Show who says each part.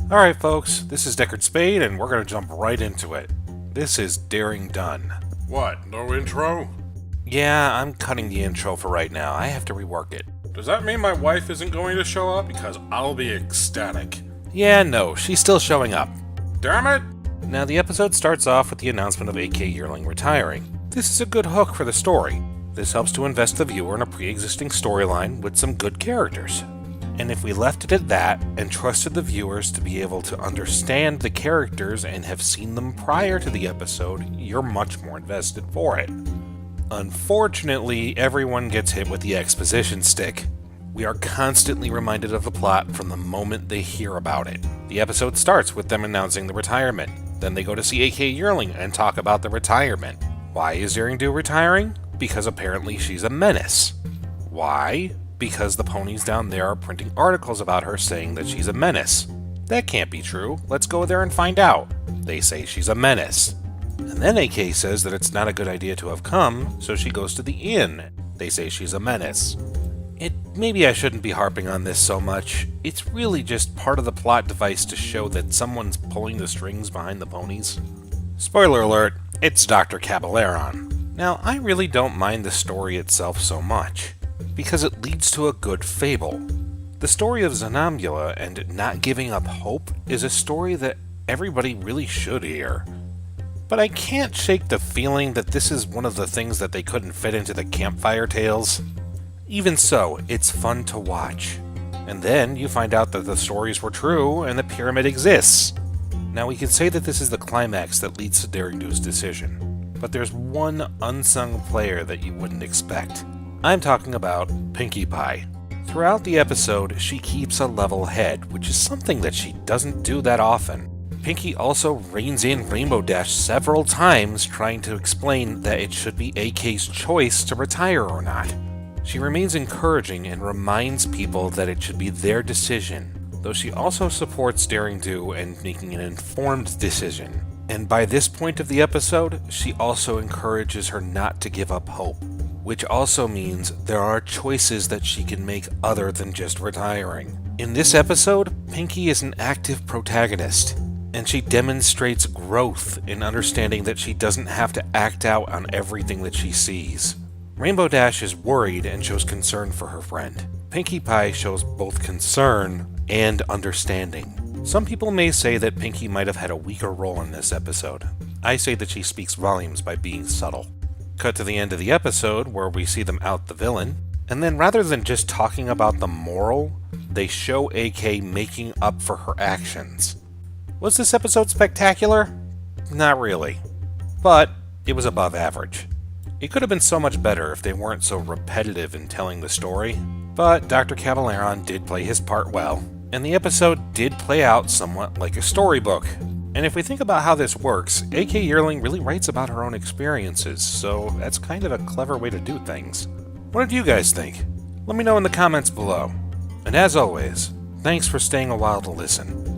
Speaker 1: Alright folks, this is Deckard Spade and we're going to jump right into it. This is Daring Done.
Speaker 2: What, no intro?
Speaker 1: Yeah, I'm cutting the intro for right now. I have to rework it.
Speaker 2: Does that mean my wife isn't going to show up? Because I'll be ecstatic.
Speaker 1: Yeah, no, she's still showing up.
Speaker 2: Damn it!
Speaker 1: Now the episode starts off with the announcement of AK Yearling retiring. This is a good hook for the story. This helps to invest the viewer in a pre-existing storyline with some good characters. And if we left it at that and trusted the viewers to be able to understand the characters and have seen them prior to the episode, you're much more invested for it. Unfortunately, everyone gets hit with the exposition stick. We are constantly reminded of the plot from the moment they hear about it. The episode starts with them announcing the retirement. Then they go to see AK Yearling and talk about the retirement. Why is Daring Do retiring? Because apparently she's a menace. Why? Because the ponies down there are printing articles about her saying that she's a menace. That can't be true. Let's go there and find out. They say she's a menace. And then AK says that it's not a good idea to have come, so she goes to the inn. They say she's a menace. Maybe I shouldn't be harping on this so much. It's really just part of the plot device to show that someone's pulling the strings behind the ponies. Spoiler alert, it's Dr. Caballeron. Now, I really don't mind the story itself so much, because it leads to a good fable. The story of Zonambula and not giving up hope is a story that everybody really should hear. But I can't shake the feeling that this is one of the things that they couldn't fit into the campfire tales. Even so, it's fun to watch. And then you find out that the stories were true and the pyramid exists. Now we can say that this is the climax that leads to Daring Do's decision. But there's one unsung player that you wouldn't expect. I'm talking about Pinkie Pie. Throughout the episode, she keeps a level head, which is something that she doesn't do that often. Pinkie also reins in Rainbow Dash several times, trying to explain that it should be AK's choice to retire or not. She remains encouraging and reminds people that it should be their decision, though she also supports Daring Do and making an informed decision. And by this point of the episode, she also encourages her not to give up hope, which also means there are choices that she can make other than just retiring. In this episode, Pinkie is an active protagonist, and she demonstrates growth in understanding that she doesn't have to act out on everything that she sees. Rainbow Dash is worried and shows concern for her friend. Pinkie Pie shows both concern and understanding. Some people may say that Pinkie might have had a weaker role in this episode. I say that she speaks volumes by being subtle. Cut to the end of the episode where we see them out the villain, and then rather than just talking about the moral, they show AK making up for her actions. Was this episode spectacular? Not really. But it was above average. It could have been so much better if they weren't so repetitive in telling the story, but Dr. Caballeron did play his part well, and the episode did play out somewhat like a storybook. And if we think about how this works, AK Yearling really writes about her own experiences, so that's kind of a clever way to do things. What did you guys think? Let me know in the comments below. And as always, thanks for staying a while to listen.